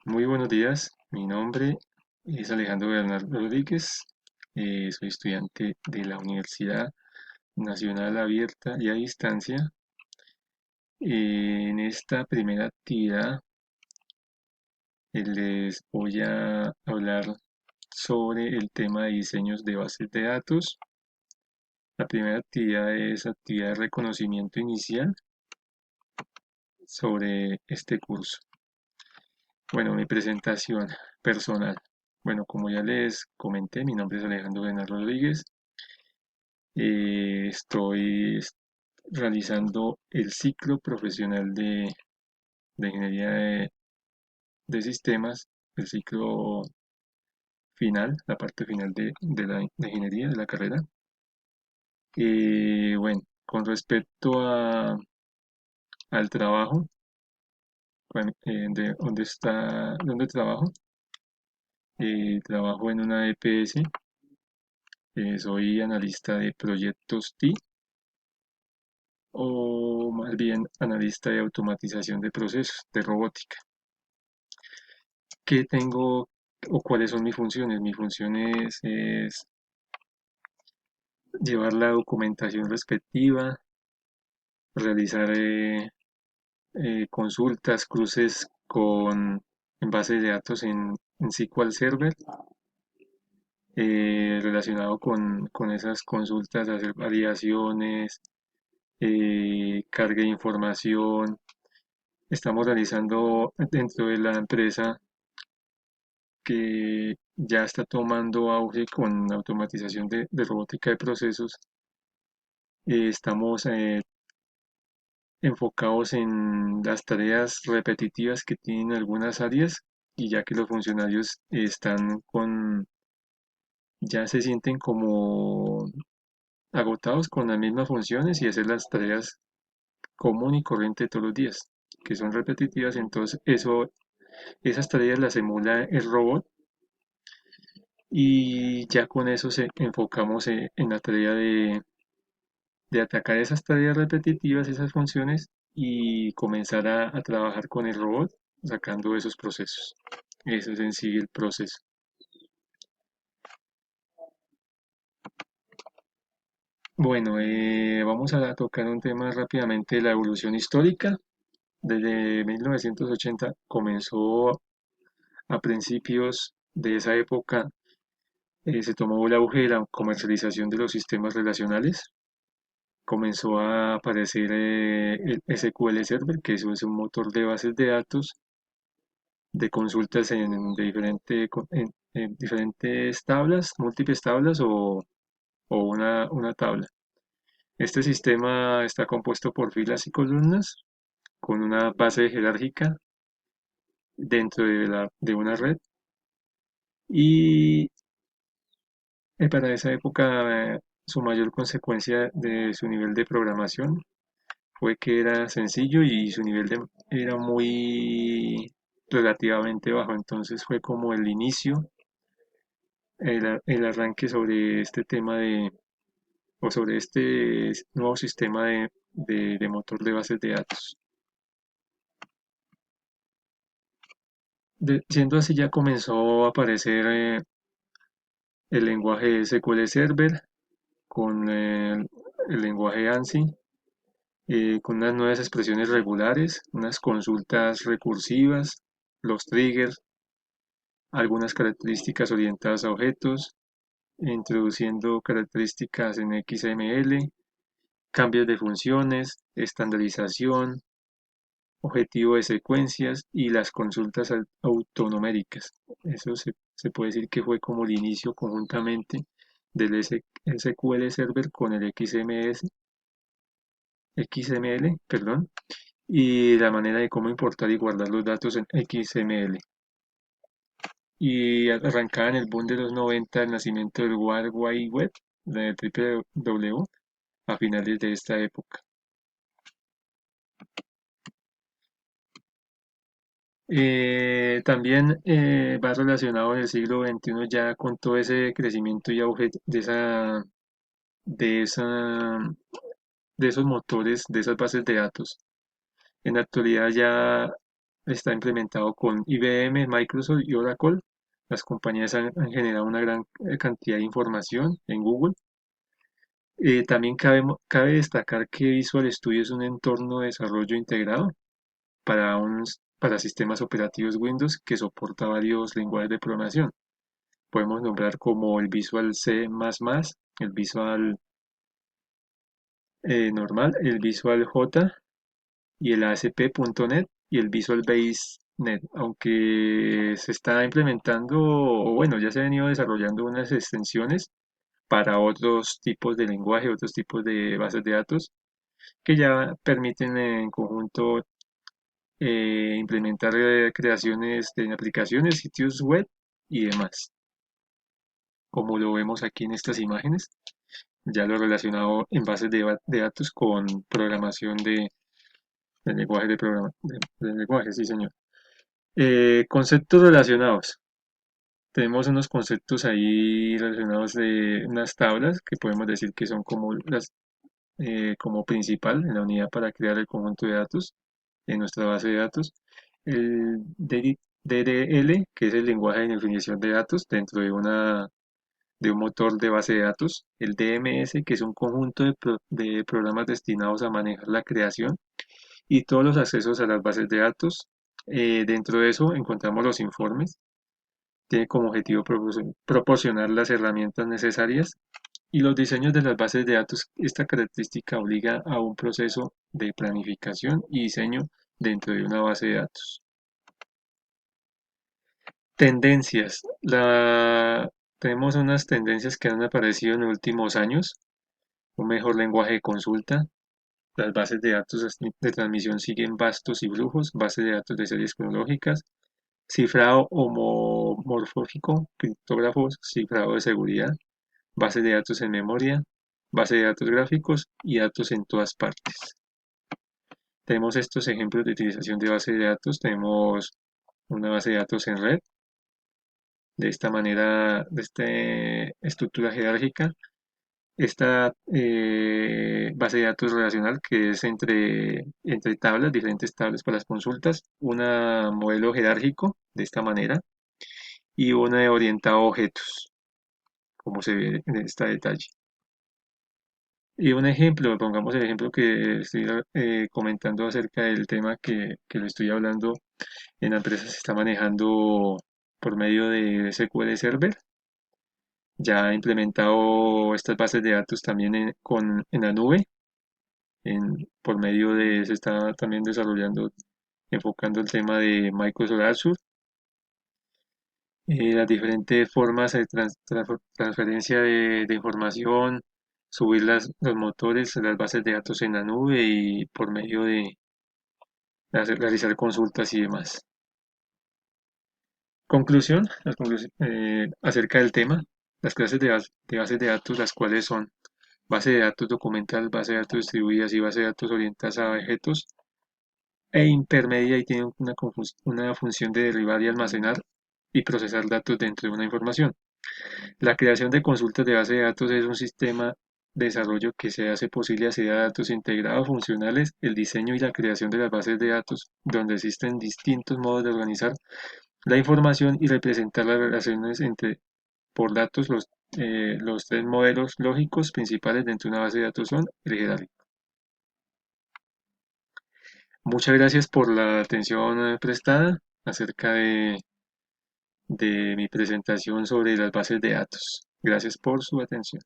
Muy buenos días, mi nombre es Alejandro Bernal Rodríguez, soy estudiante de la Universidad Nacional Abierta y a Distancia. En esta primera actividad les voy a hablar sobre el tema de diseños de bases de datos. La primera actividad es actividad de reconocimiento inicial sobre este curso. Bueno, mi presentación personal. Bueno, como ya les comenté, mi nombre es Alejandro Bernal Rodríguez. Estoy realizando el ciclo profesional de ingeniería de sistemas, el ciclo final, la parte final de ingeniería de la carrera. Bueno, con respecto al trabajo, bueno, ¿dónde trabajo? Trabajo en una EPS, soy analista de proyectos TI o más bien analista de automatización de procesos de robótica. ¿Qué tengo o cuáles son mis funciones? Mi función es llevar la documentación respectiva, realizar consultas, cruces en bases de datos en SQL Server, relacionado con esas consultas, hacer validaciones, carga de información. Estamos realizando dentro de la empresa que ya está tomando auge con automatización de robótica de procesos. Estamos enfocados en las tareas repetitivas que tienen algunas áreas y ya que los funcionarios ya se sienten como agotados con las mismas funciones y hacer las tareas común y corriente todos los días, que son repetitivas, entonces esas tareas las emula el robot y ya con eso enfocamos en la tarea de atacar esas tareas repetitivas, esas funciones y comenzar a trabajar con el robot sacando esos procesos. Eso es en sí el proceso. Bueno, vamos a tocar un tema rápidamente, la evolución histórica. Desde 1980 comenzó a principios de esa época, se tomó el auge de la comercialización de los sistemas relacionales. Comenzó a aparecer el SQL Server, que eso es un motor de bases de datos de consultas en diferentes tablas, múltiples tablas o una tabla. Este sistema está compuesto por filas y columnas con una base jerárquica dentro de una red y para esa época su mayor consecuencia de su nivel de programación fue que era sencillo y su era muy relativamente bajo, entonces fue como el inicio, el arranque sobre este tema o sobre este nuevo sistema de motor de bases de datos. Siendo así, ya comenzó a aparecer el lenguaje SQL Server con el lenguaje ANSI, con unas nuevas expresiones regulares, unas consultas recursivas, los triggers, algunas características orientadas a objetos, introduciendo características en XML, cambios de funciones, estandarización, objetivo de secuencias y las consultas autonoméricas. Eso se puede decir que fue como el inicio conjuntamente del SQL Server con el XML, perdón, y la manera de cómo importar y guardar los datos en XML. Y arrancaba en el boom de los 90 el nacimiento del World Wide Web, de W, a finales de esta época. También va relacionado en el siglo XXI ya con todo ese crecimiento y auge de esa, de esos motores, de esas bases de datos. En la actualidad ya está implementado con IBM, Microsoft y Oracle. Las compañías han generado una gran cantidad de información en Google. También cabe destacar que Visual Studio es un entorno de desarrollo integrado para sistemas operativos Windows que soporta varios lenguajes de programación. Podemos nombrar como el Visual C++, el Visual normal, el Visual J y el ASP.NET y el Visual Basic Net, aunque se está implementando, o bueno, ya se han venido desarrollando unas extensiones para otros tipos de lenguaje, otros tipos de bases de datos, que ya permiten en conjunto implementar creaciones de aplicaciones, sitios web y demás, como lo vemos aquí en estas imágenes, ya lo relacionado en bases de datos con programación de lenguaje de lenguaje, sí señor. Conceptos relacionados. Tenemos unos conceptos ahí relacionados de unas tablas que podemos decir que son como como principal en la unidad para crear el conjunto de datos en nuestra base de datos. El DDL, que es el lenguaje de definición de datos dentro de un motor de base de datos. El DMS, que es un conjunto de programas destinados a manejar la creación y todos los accesos a las bases de datos. Dentro de eso encontramos los informes. Tiene como objetivo proporcionar las herramientas necesarias y los diseños de las bases de datos. Esta característica obliga a un proceso de planificación y diseño dentro de una base de datos. Tendencias. Tenemos unas tendencias que han aparecido en los últimos años. Un mejor lenguaje de consulta. Las bases de datos de transmisión siguen bastos y flujos. Bases de datos de series cronológicas. Cifrado homomorfófico. Criptógrafos. Cifrado de seguridad. Bases de datos en memoria. Base de datos gráficos y datos en todas partes. Tenemos estos ejemplos de utilización de base de datos. Tenemos una base de datos en red de esta manera, de esta estructura jerárquica. Esta base de datos relacional que es entre tablas, diferentes tablas para las consultas, un modelo jerárquico de esta manera y una orientado a objetos, como se ve en este detalle. Y un ejemplo, pongamos el ejemplo que estoy comentando acerca del tema que lo estoy hablando en la empresa se está manejando por medio de SQL Server. Ya ha implementado estas bases de datos también en la nube, por medio se está también desarrollando, enfocando el tema de Microsoft Azure, las diferentes formas de transferencia de información, subir los motores, las bases de datos en la nube y por medio de realizar consultas y demás. Conclusión, acerca del tema, las clases de bases de datos, las cuales son base de datos documental, base de datos distribuidas y base de datos orientadas a objetos e intermedia y tienen una función de derivar y almacenar y procesar datos dentro de una información. La creación de consultas de base de datos es un sistema de desarrollo que se hace posible acceder a datos integrados funcionales, el diseño y la creación de las bases de datos, donde existen distintos modos de organizar la información y representar las relaciones por datos. Los tres modelos lógicos principales dentro de una base de datos son el jerárquico. Muchas gracias por la atención prestada acerca de mi presentación sobre las bases de datos. Gracias por su atención.